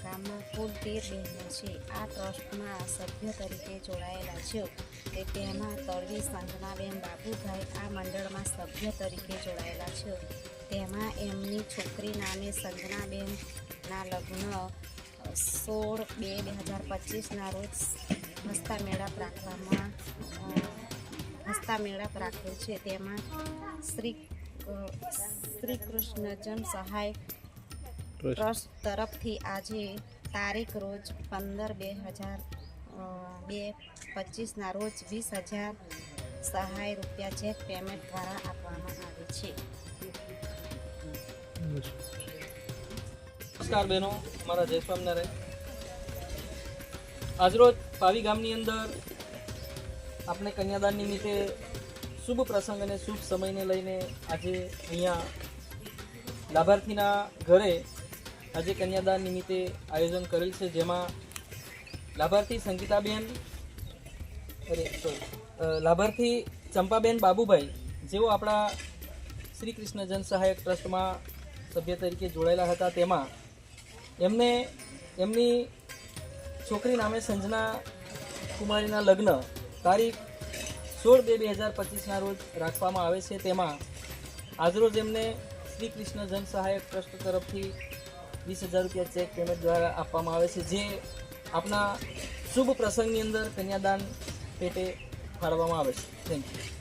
ગામમાં કુલ 13 બહેનો છે. આ ટ્રસ્ટમાં સભ્ય તરીકે જોડાયેલા છે. તેમાં તળવી સંજનાબેન બાબુભાઈ આ મંડળમાં સભ્ય તરીકે જોડાયેલા છે. તેમાં એમની છોકરી નામે સંજનાબેનના લગ્ન 16/2/2025ના રોજ હસ્તા મેળાપ રાખેલ છે. તેમાં શ્રી કૃષ્ણ જન સહાય ટ્રસ્ટ તરફથી આજે તારીખ રોજ 15/2/2025ના રોજ 20,000 સહાય રૂપિયા ચેક પેમેન્ટ દ્વારા આપવામાં આવે છે. નમસ્કાર બહેનો, મારા જય સ્વામિનારાયણ. આજરોજ પાવી ગામની અંદર આપણે કન્યાદાન નિમિત્તે શુભ પ્રસંગ અને શુભ સમયને લઈને આજે અહીંયા લાભાર્થીના ઘરે આજે કન્યાદાન નિમિત્તે આયોજન કરેલ છે, જેમાં લાભાર્થી લાભાર્થી ચંપાબેન બાબુભાઈ જેઓ આપણા શ્રી કૃષ્ણ જન સહાયક ટ્રસ્ટમાં સભ્ય તરીકે જોડાયેલા હતા. તેમાં એમને એમની છોકરી નામે સંજના કુમારીના લગ્ન તારીખ 16/2/2025ના રોજ રાખવામાં આવે છે. તેમાં આજરોજ એમને શ્રી કૃષ્ણ જન સહાયક ટ્રસ્ટ તરફથી 20,000 રૂપિયા ચેક પેમેન્ટ દ્વારા આપવામાં આવે છે, જે આપણા શુભ પ્રસંગની અંદર કન્યાદાન પેટે ફાળવવામાં આવે છે. Thank you.